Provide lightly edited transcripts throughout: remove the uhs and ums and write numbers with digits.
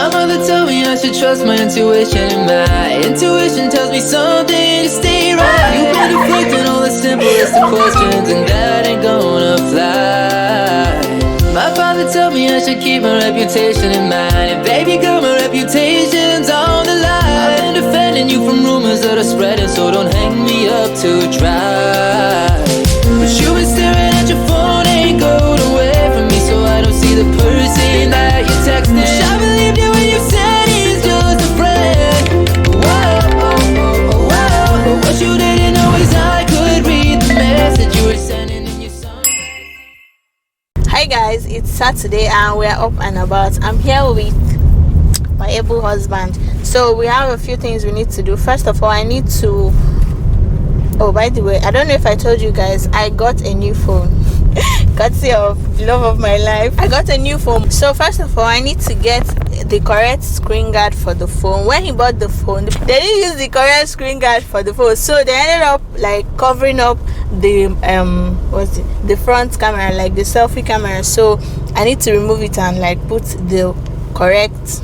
My mother told me I should trust my intuition, and my intuition tells me something to stay right. You've been deflecting all the simplest of questions, and that ain't gonna fly. My father told me I should keep my reputation in mind, and baby girl, my reputation's on the line. I've been defending you from rumors that are spreading, so don't hang me up too dry. But you've been staring at your phone, ain't going away from me, so I don't see the person that you texted. Wish I believed you when you said he's just a friend. Whoa, but what you didn't know is I could read the message you were sending in your song. Hi guys, it's Saturday and we're up and about. I'm here with my able husband, so we have a few things we need to do. First of all, I need to, oh, by the way, I don't know if I told you guys, I got a new phone. Courtesy of the love of my life, I got a new phone. So first of all, I need to get the correct screen guard for the phone. When he bought the phone, they didn't use the correct screen guard for the phone, so they ended up like covering up the the front camera, like the selfie camera. So I need to remove it and like put the correct,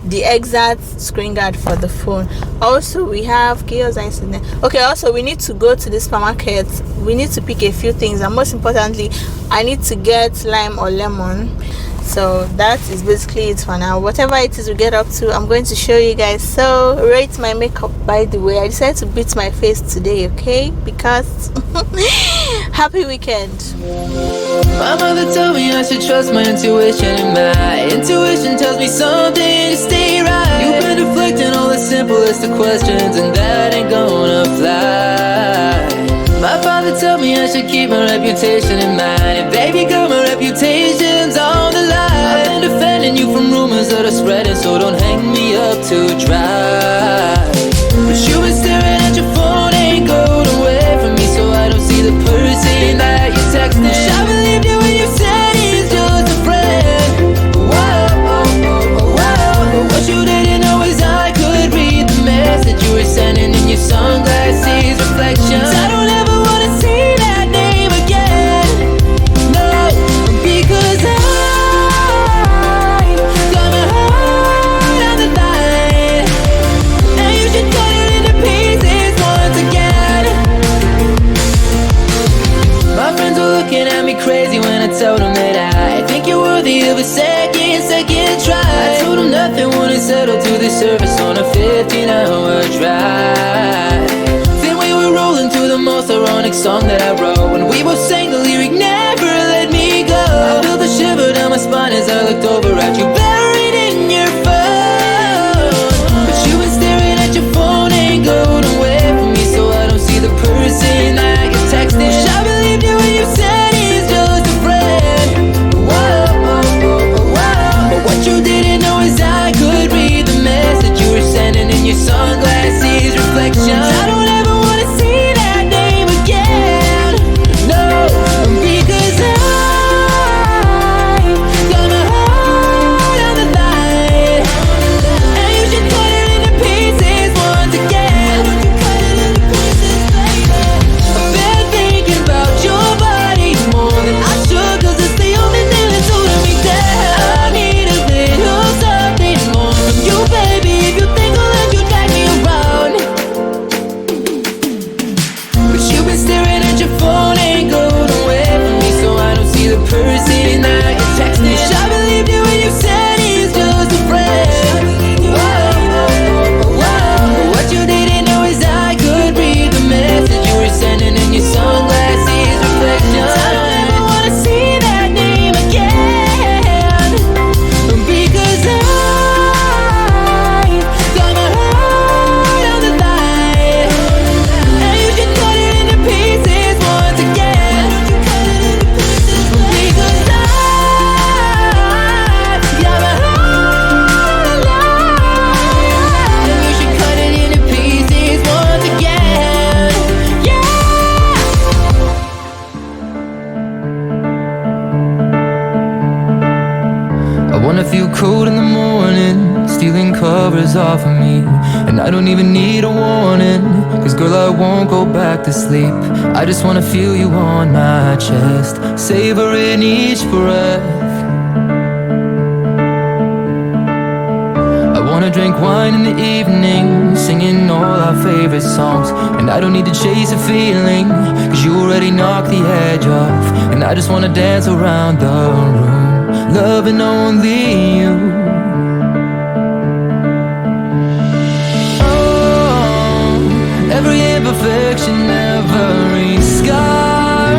the exact screen guard for the phone. Also, we have chaos incident. Okay, also we need to go to the supermarket. We need to pick a few things, and most importantly, I need to get lime or lemon. So that is basically it for now. Whatever it is we get up to, I'm going to show you guys. So rate my makeup, by the way. I decided to beat my face today, okay, because happy weekend. My mother told me I should trust my intuition, and my intuition tells me something to stay right. You've been deflecting all the simplest of questions, and that ain't gonna fly. My father told me I should keep my reputation in mind, and baby girl, my reputation's on the line. I've been defending you from rumors that are spreading, so don't hang me up too dry. But you've been staring at your phone, ain't going away from me, so I don't see the person that you texted. Wish I believed you when you said he's just a friend. Whoa, but what you didn't know is I could read the message you were sending in your sunglasses reflections. I don't ever wanna see that name again, no, because I got my heart on the line. Now you should cut it into pieces once again. My friends were looking at me crazy when I told them that I think you're worthy of a second try. I told them nothing wouldn't settle to the surface on a 15-hour drive. Then we were rolling through the most ironic song that I wrote, when we both sang the lyric, never let me go. I felt a shiver down my spine as I looked over at you, buried in your phone. But you been staring at your phone, ain't going away from me, so I don't see the person that you're texting. Wish I believed you when you said he's just a friend. But what you didn't know is I could read the message you were sending in your sunglasses reflections. I don't ever wanna see that name again, no, because I got my heart on the line. And you should cut it into pieces once again. I've been thinking about your body more than I should, cause it's the only thing that's holding me down. I need a little something more from you, baby. If you think I'll let you drag me around. But you've been staring at your phone, ain't going away from me, so I don't see the person that you're texting. Wish I believed you when you said he's just a friend. But what you didn't know is I could read the message you were sending in your sunglasses reflections. I don't ever wanna see that name again, because I got my heart on the line. And you should cut it into pieces once again, because I got my heart on the line. And you should cut it into pieces once again, yeah. I wanna feel cold in the morning, stealing covers off of me, and I don't even need a warning, cause girl I won't go back to sleep. I just wanna feel you on my chest, savoring each breath. wanna drink wine in the evening, singing all our favorite songs. And I don't need to chase a feeling, cause you already knocked the edge off. And I just wanna dance around the room, loving only you. Oh, every imperfection, every scar,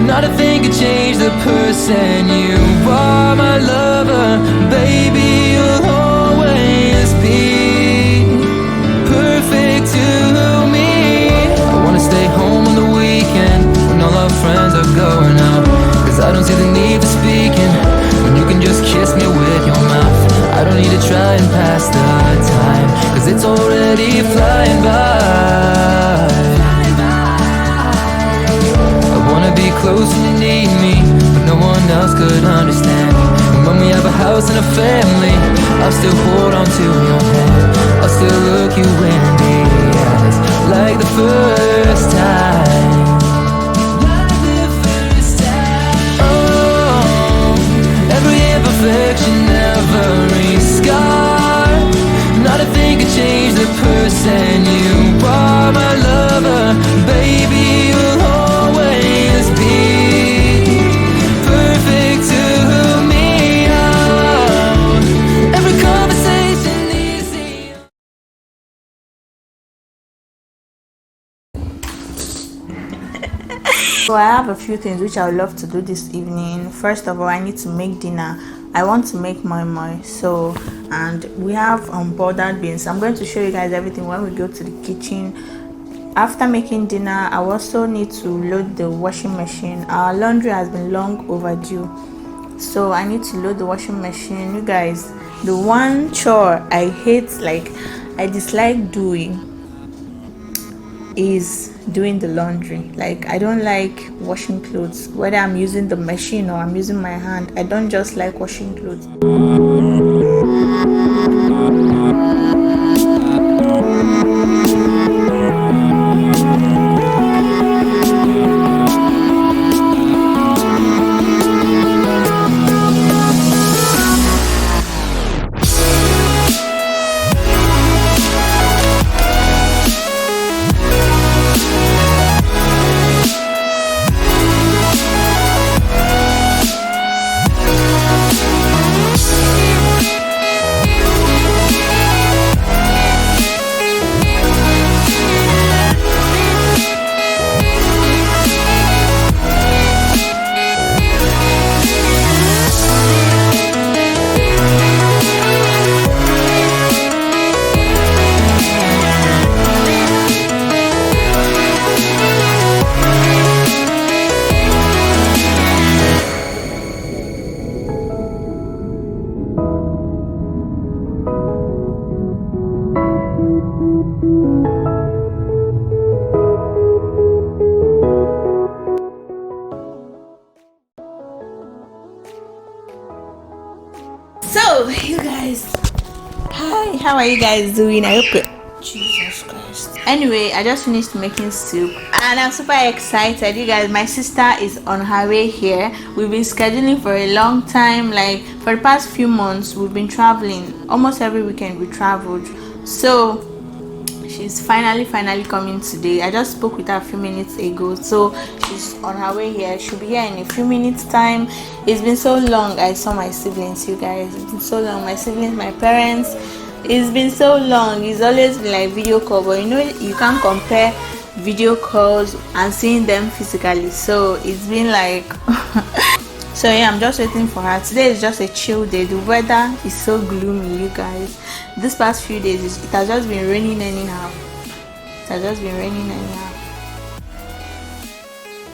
not a thing could change the person you are. My lover, baby, you'll always be perfect to me. I wanna stay home on the weekend when all our friends are going out, cause I don't see the need for speaking when you can just kiss me with your mouth. I don't need to try and pass the time, cause it's already flying by. I wanna be close when you need me, but no one else could understand me. And when we have a house and a family, I'll still hold on to your hand. I'll still look you in the eyes like the first time. Oh, every imperfection, every scar, not a thing could change the person you are. My lover, baby, you'll always be perfect to me. Oh, every conversation easy. So I have a few things which I would love to do this evening. First of all, I need to make dinner. I want to make moi, so, and we have boiled beans. I'm going to show you guys everything when we go to the kitchen. After making dinner, I also need to load the washing machine. Our laundry has been long overdue, so I need to load the washing machine. You guys, the one chore I hate, like I dislike doing, is doing the laundry. Like I don't like washing clothes, whether I'm using the machine or I'm using my hand. I don't just like washing clothes. So you guys, hi, how are you guys doing? I hope it, Jesus Christ. Anyway, I just finished making soup and I'm super excited. You guys, my sister is on her way here. We've been scheduling for a long time, like for the past few months. We've been traveling almost every weekend. We traveled, so she's finally coming today. I just spoke with her a few minutes ago, so she's on her way here. She'll be here in a few minutes time. It's been so long I saw my siblings, you guys. It's been so long. My siblings, my parents, it's been so long. It's always been like video call, but you know you can't compare video calls and seeing them physically, so it's been like so yeah, I'm just waiting for her. Today is just a chill day. The weather is so gloomy, you guys. This past few days it has just been raining anyhow.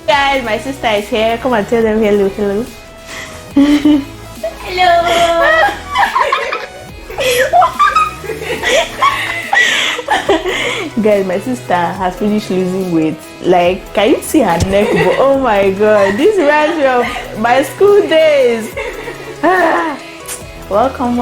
Guys, my sister is here. Come and tell them hello. Hello. Guys, my sister has finished losing weight. Like, can you see her neck? Oh my god, this reminds me of my school days. Welcome.